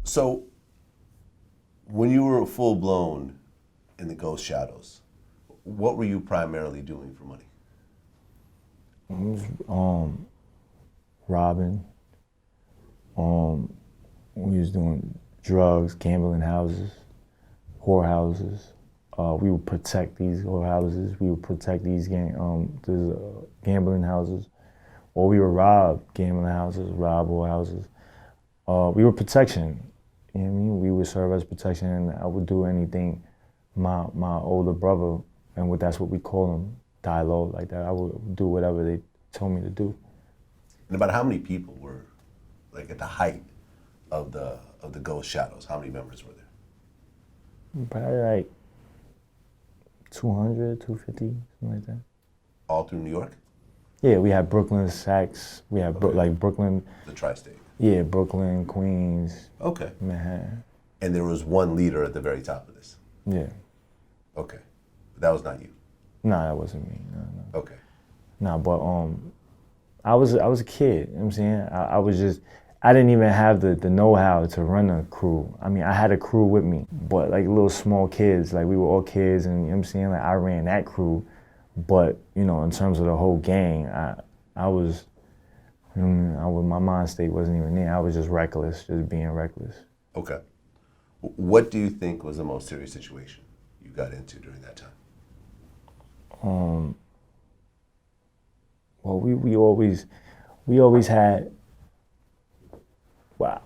So, when you were full blown in the Ghost Shadows, what were you primarily doing for money? I was robbing. We was doing drugs, gambling houses, whorehouses. We would protect these whorehouses. We would protect these gambling houses. Or we would rob gambling houses, rob whorehouses. We were protection. You know what I mean? We would serve as protection, and I would do anything my older brother, and that's what we call him, die low, like that. I would do whatever they told me to do. And about how many people were, like, at the height of the Ghost Shadows? How many members were there? Probably like 200, 250, something like that. All through New York? Yeah, we had Brooklyn, Saks. We had Okay. Brooklyn. The tri-state. Yeah, Brooklyn, Queens, Okay. Manhattan. And there was one leader at the very top of this. Yeah. Okay. But that was not you. Nah, that wasn't me. No. Okay. Nah, but I was a kid. You know what I'm saying? I didn't even have the know-how to run a crew. I mean, I had a crew with me, but like little small kids, like we were all kids, and you know what I'm saying? Like I ran that crew, but you know, in terms of the whole gang, I was, my mind state wasn't even there. I was just reckless, just being reckless. Okay. What do you think was the most serious situation you got into during that time? Well, we always had. Wow,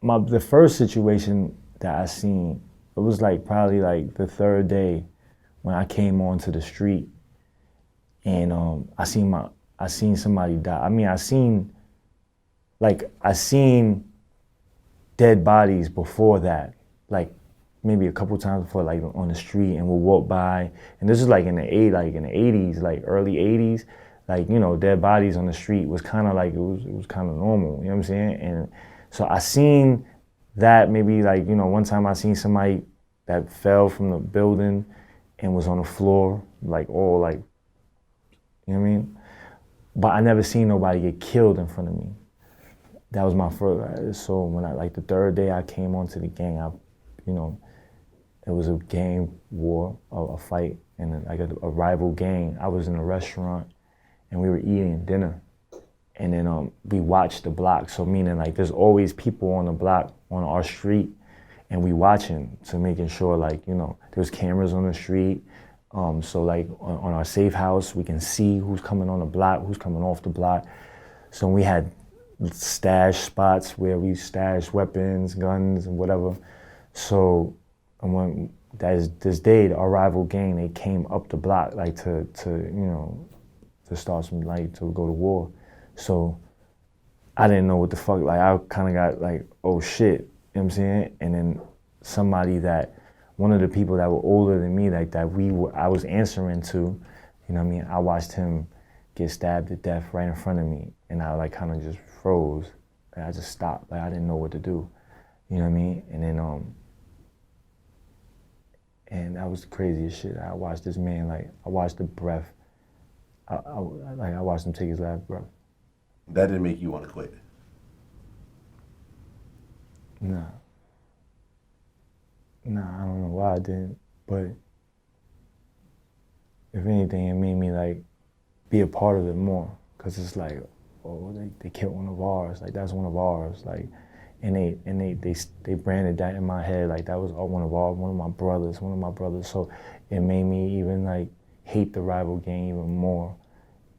the first situation that I seen, it was like probably like the third day when I came onto the street, and I seen somebody die. I mean, I seen dead bodies before that, like maybe a couple times before, like on the street, and we'll walk by, and this is like in the '80s, like early '80s, like you know, dead bodies on the street was kind of like it was kind of normal, you know what I'm saying? And so I seen that maybe like, you know, one time I seen somebody that fell from the building and was on the floor, like all like, you know what I mean? But I never seen nobody get killed in front of me. That was my first, so when like the third day I came onto the gang, it was a gang war, a fight, and like a rival gang. I was in a restaurant and we were eating dinner. And then we watched the block. So meaning like there's always people on the block on our street, and we watching to making sure like, you know, there's cameras on the street. So like on our safe house, we can see who's coming on the block, who's coming off the block. So we had stash spots where we stashed weapons, guns, and whatever. So when this day, our rival gang, they came up the block like to start some like to go to war. So I didn't know what the fuck, like I kind of got like, oh shit, you know what I'm saying? And then one of the people that were older than me, like that I was answering to, you know what I mean? I watched him get stabbed to death right in front of me, and I like kind of just froze. Like I just stopped, like I didn't know what to do, you know what I mean? And then, and that was the craziest shit. I watched this man, like I watched the breath, I watched him take his last breath. That didn't make you want to quit? Nah, I don't know why I didn't, but if anything, it made me like be a part of it more, cause it's like, oh, they killed one of ours, like that's one of ours, like, and they branded that in my head like that was one of my brothers, so it made me even like hate the rival gang even more,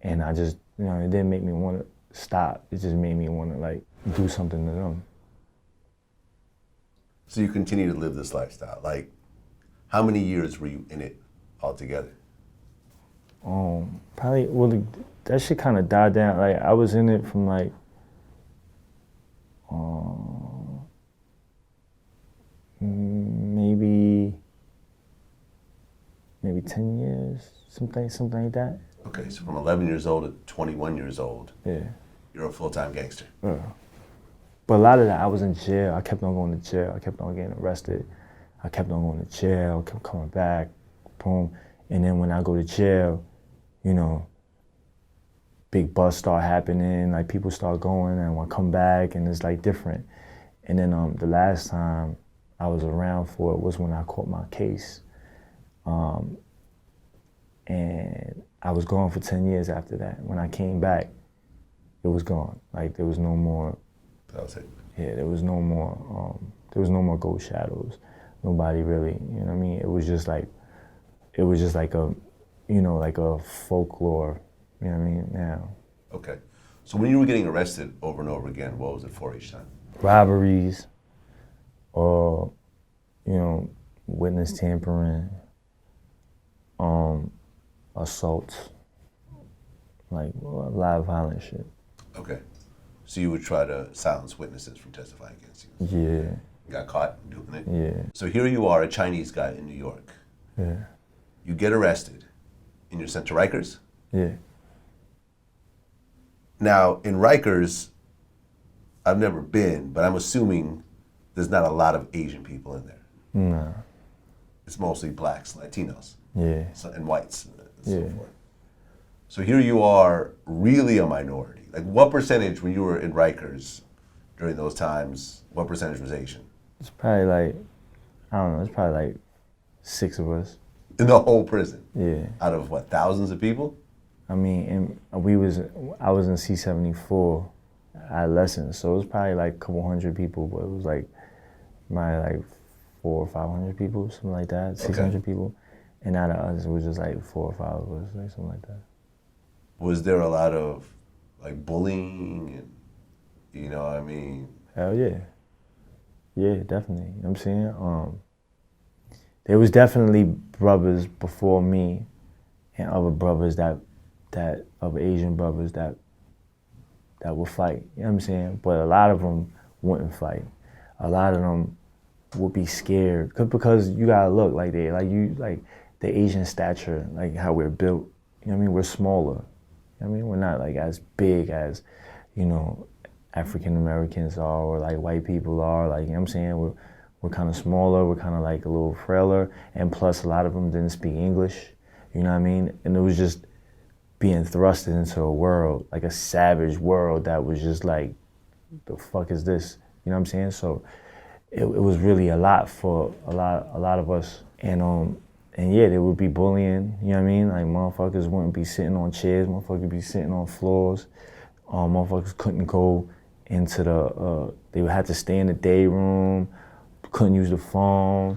and I just, you know, it didn't make me want to stop. It just made me want to like do something to them. So you continue to live this lifestyle. Like, how many years were you in it altogether? Probably, well, that shit kind of died down. Like I was in it from like, maybe 10 years, something like that. Okay, so from 11 years old to 21 years old, Yeah. you're a full-time gangster. Yeah. But a lot of that, I was in jail. I kept on going to jail. I kept on getting arrested. I kept on going to jail, kept coming back, boom. And then when I go to jail, you know, big buzz start happening, like people start going, and when I come back, and it's like different. And then the last time I was around for it was when I caught my case. And I was gone for 10 years after that. When I came back, it was gone. Like there was no more. That was it. Yeah, there was no more. There was no more ghost shadows. Nobody really, you know what I mean? It was just like a, you know, like a folklore. You know what I mean? Now. Okay. So when you were getting arrested over and over again, what was it for each time? Robberies, or, you know, witness tampering, assaults, like a lot of violent shit. Okay. So you would try to silence witnesses from testifying against you? Yeah. You got caught doing it? Yeah. So here you are, a Chinese guy in New York. Yeah. You get arrested and you're sent to Rikers? Yeah. Now, in Rikers, I've never been, but I'm assuming there's not a lot of Asian people in there. Nah. It's mostly blacks, Latinos, Yeah. and whites, and so Yeah. forth. So here you are, really a minority. Like, what percentage, when you were in Rikers during those times, what percentage was Asian? It's probably like, I don't know, it's probably like 6 of us. In the whole prison? Yeah. Out of, what, thousands of people? I mean, I was in C-74 adolescent, so it was probably like a couple hundred people, but it was like, probably like 400 or 500 people, something like that, 600 people. And out of us, it was just like 4 or 5 of us, like something like that. Was there a lot of, like, bullying and, you know what I mean? Hell yeah. Yeah, definitely. You know what I'm saying? There was definitely brothers before me and other brothers that other Asian brothers that would fight. You know what I'm saying? But a lot of them wouldn't fight. A lot of them would be scared because you gotta look like the Asian stature, like how we're built. You know what I mean? We're smaller. You know what I mean? We're not like as big as, you know, African Americans are or like white people are. Like, you know what I'm saying? We're kind of smaller. We're kind of like a little frailer. And plus, a lot of them didn't speak English. You know what I mean? And it was just being thrusted into a world, like a savage world that was just like, the fuck is this? You know what I'm saying? So it was really a lot for a lot of us. And yeah, there would be bullying, you know what I mean? Like motherfuckers wouldn't be sitting on chairs, motherfuckers would be sitting on floors. Motherfuckers couldn't go into they would have to stay in the day room, couldn't use the phone,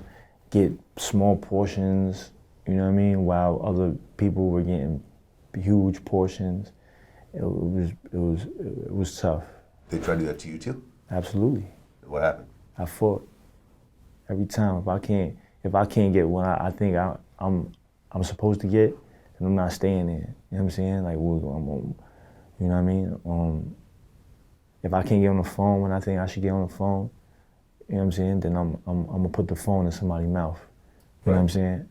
get small portions, you know what I mean? While other people were getting huge portions. It was tough. They tried to do that to you too? Absolutely. What happened? I fought every time. If I can't get what I think I'm supposed to get, then I'm not staying there. You know what I'm saying? Like, you know what I mean? If I can't get on the phone when I think I should get on the phone, you know what I'm saying? Then I'm gonna put the phone in somebody's mouth. You know what I'm saying?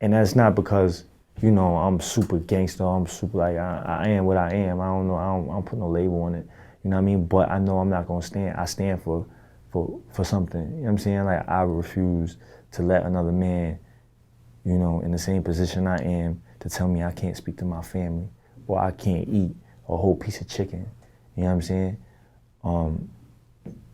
And that's not because, you know, I'm super gangster. I'm super like I am what I am. I don't know. I don't put no label on it. You know what I mean? But I know I'm not gonna stand. I stand for something. You know what I'm saying? Like I refuse to let another man, you know, in the same position I am, to tell me I can't speak to my family or I can't eat a whole piece of chicken. You know what I'm saying?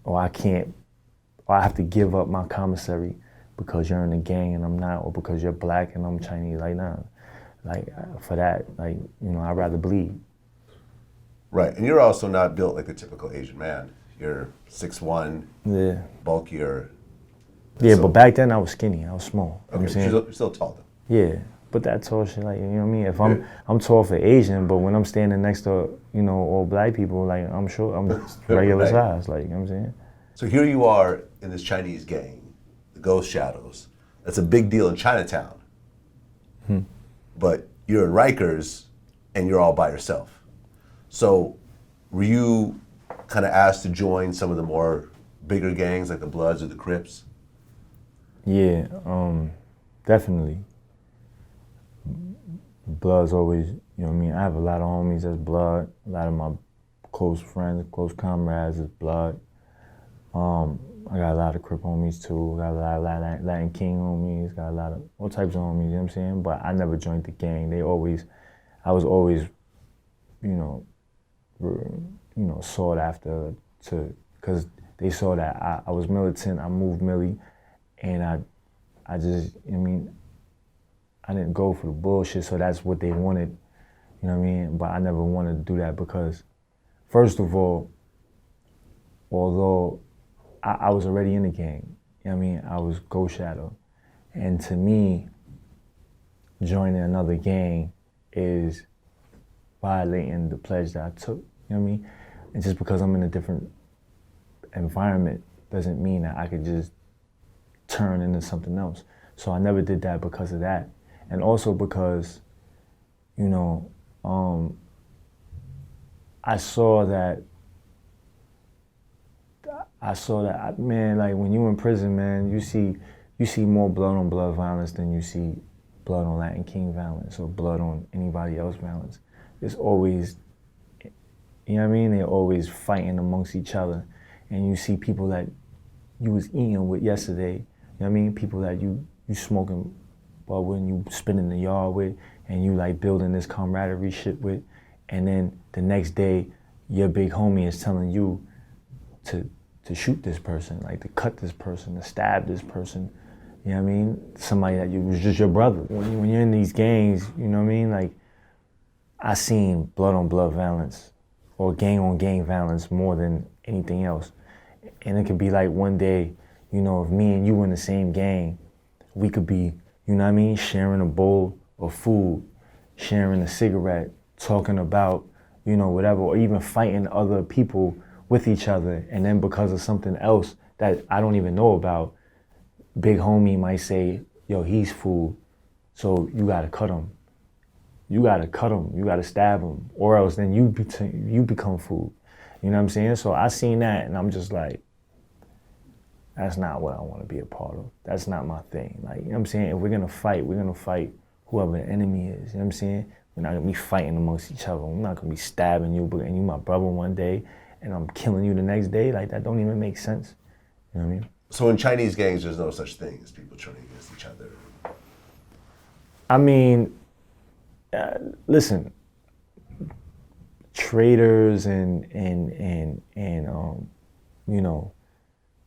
Or I have to give up my commissary because you're in a gang and I'm not, or because you're black and I'm Chinese. Like, nah. Like, for that, like, you know, I'd rather bleed. Right, and you're also not built like the typical Asian man. You're 6'1", Yeah. bulkier. Yeah, so, but back then I was skinny. I was small. You know what I'm saying? You're still tall though. Yeah, but that tall shit, like, you know what I mean? If I'm tall for Asian, but when I'm standing next to, you know, all black people, like, I'm sure I'm regular Right. size, like, you know what I'm saying? So here you are in this Chinese gang, the Ghost Shadows. That's a big deal in Chinatown. But you're in Rikers and you're all by yourself. So were you kind of asked to join some of the more bigger gangs like the Bloods or the Crips? Yeah, definitely. Blood's always, you know what I mean? I have a lot of homies that's Blood. A lot of my close friends, close comrades is Blood. I got a lot of Crip homies too. Got a lot of Latin King homies. Got a lot of all types of homies. You know what I'm saying? But I never joined the gang. I was always, you know, sought after because because they saw that I was militant, I moved millie, and I just, I mean, I didn't go for the bullshit, so that's what they wanted, you know what I mean? But I never wanted to do that because, first of all, although I was already in the gang, you know what I mean? I was Ghost Shadow. And to me, joining another gang is violating the pledge that I took, you know what I mean? And just because I'm in a different environment doesn't mean that I could just turn into something else. So I never did that because of that. And also because, you know, I saw that, man, like when you in prison, man, you see more blood on blood violence than you see blood on Latin King violence or blood on anybody else violence. It's always, you know what I mean? They're always fighting amongst each other. And you see people that you was eating with yesterday, you know what I mean? People that you smoking, well, when you spinning the yard with, and you like building this camaraderie shit with, and then the next day, your big homie is telling you to shoot this person, like to cut this person, to stab this person, you know what I mean? Somebody that you was just your brother. When you're in these gangs, you know what I mean? Like, I seen blood on blood violence or gang on gang violence more than anything else. And it could be like one day, you know, if me and you in the same gang, we could be, you know what I mean, sharing a bowl of food, sharing a cigarette, talking about, you know, whatever, or even fighting other people with each other. And then because of something else that I don't even know about, big homie might say, yo, he's food, so you gotta cut him. You gotta cut him, you gotta stab him, or else then you become food. You know what I'm saying? So I seen that and I'm just like, that's not what I wanna be a part of. That's not my thing. Like, you know what I'm saying? If we're gonna fight whoever the enemy is, you know what I'm saying? We're not gonna be fighting amongst each other. I'm not gonna be stabbing you, and you my brother one day, and I'm killing you the next day. Like, that don't even make sense. You know what I mean? So in Chinese gangs, there's no such thing as people turning against each other. I mean, listen, traitors and you know,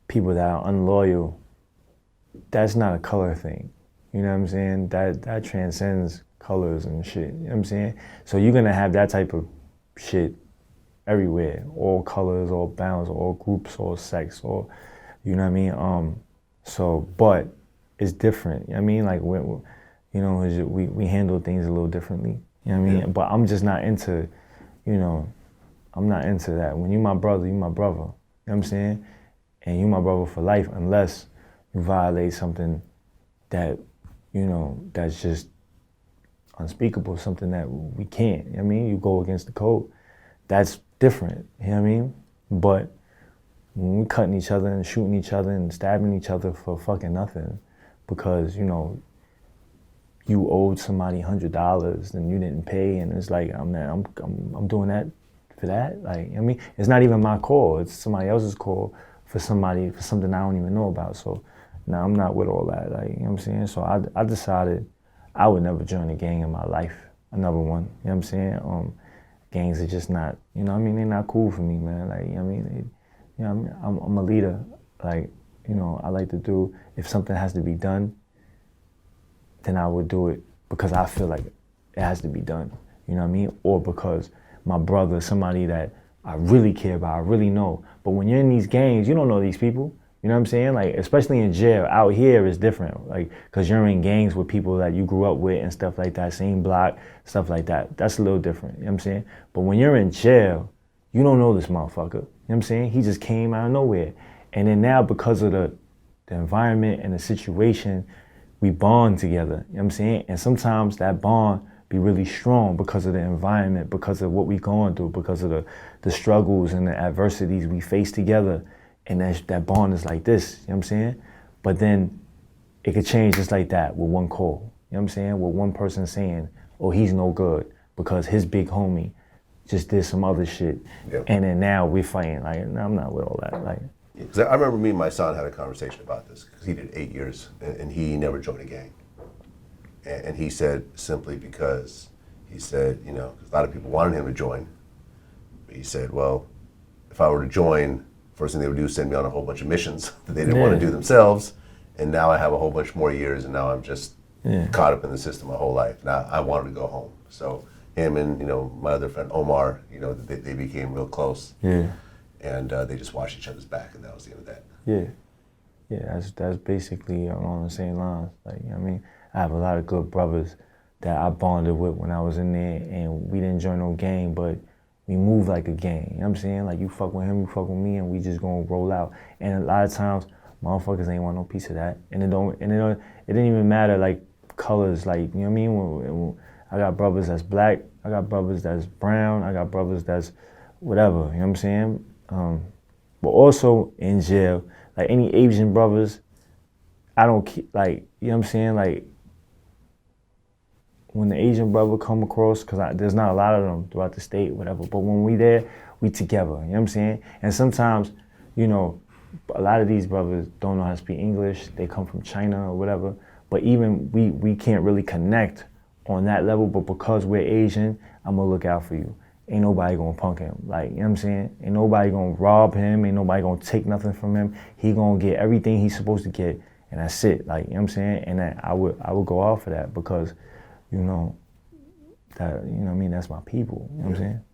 people that are unloyal, that's not a color thing. You know what I'm saying? That transcends colors and shit. You know what I'm saying? So you're gonna have that type of shit everywhere. All colors, all bounds, all groups, all sex, all, you know what I mean? So, but it's different. You know what I mean? Like, you know, we handle things a little differently. You know what I mean? Yeah. But I'm just not into, you know, I'm not into that. When you my brother, you my brother. You know what I'm saying? And you my brother for life, unless you violate something that, you know, that's just unspeakable, something that we can't. You know what I mean? You go against the code. That's different. You know what I mean? But when we cutting each other and shooting each other and stabbing each other for fucking nothing, because, you know, you owed somebody $100 and you didn't pay, and it's like, I'm doing that for that. Like, you know what I mean? It's not even my call. It's somebody else's call for something I don't even know about. So, no, I'm not with all that. Like, you know what I'm saying? So I decided I would never join a gang in my life. Another one. You know what I'm saying? Gangs are just not, you know what I mean? They're not cool for me, man. Like, you know what I mean? You know, I'm a leader. Like, you know, I like to do, if something has to be done, then I would do it because I feel like it has to be done. You know what I mean? Or because my brother, somebody that I really care about, I really know. But when you're in these gangs, you don't know these people. You know what I'm saying? Like, especially in jail. Out here is different. Like, because you're in gangs with people that you grew up with and stuff like that, same block, stuff like that. That's a little different. You know what I'm saying? But when you're in jail, you don't know this motherfucker. You know what I'm saying? He just came out of nowhere. And then now, because of the environment and the situation, we bond together. You know what I'm saying? And sometimes that bond be really strong because of the environment, because of what we going through, because of the struggles and the adversities we face together. And that bond is like this, you know what I'm saying? But then it could change just like that with one call, you know what I'm saying? With one person saying, oh, he's no good because his big homie just did some other shit. Yep. And then now we're fighting. Like, no, I'm not with all that. Like, because I remember me and my son had a conversation about this because he did 8 years and he never joined a gang. And he said simply because he said, you know, 'cause a lot of people wanted him to join. But he said, well, if I were to join, first thing they would do is send me on a whole bunch of missions that they didn't want to do themselves. And now I have a whole bunch more years, and now I'm just caught up in the system my whole life. Now I wanted to go home. So him and, you know, my other friend Omar, you know, they became real close. Yeah. And they just watched each other's back, and that was the end of that. Yeah. Yeah, that's basically along the same lines. Like, you know what I mean? I have a lot of good brothers that I bonded with when I was in there, and we didn't join no gang, but we moved like a gang. You know what I'm saying? Like, you fuck with him, you fuck with me, and we just gonna roll out. And a lot of times, motherfuckers ain't want no piece of that. And it didn't even matter, like, colors, like, you know what I mean? When I got brothers that's black, I got brothers that's brown, I got brothers that's whatever, you know what I'm saying? But also in jail, like any Asian brothers, I don't like, you know what I'm saying? Like, when the Asian brother come across, because there's not a lot of them throughout the state, whatever, but when we there, we together, you know what I'm saying? And sometimes, you know, a lot of these brothers don't know how to speak English, they come from China or whatever, but even we can't really connect on that level, but because we're Asian, I'm gonna look out for you. Ain't nobody gonna punk him. Like, you know what I'm saying? Ain't nobody gonna rob him, ain't nobody gonna take nothing from him. He gonna get everything he's supposed to get, and that's it. Like, you know what I'm saying? And I would go out for that because, you know, that, you know what I mean, that's my people. You know what I'm saying?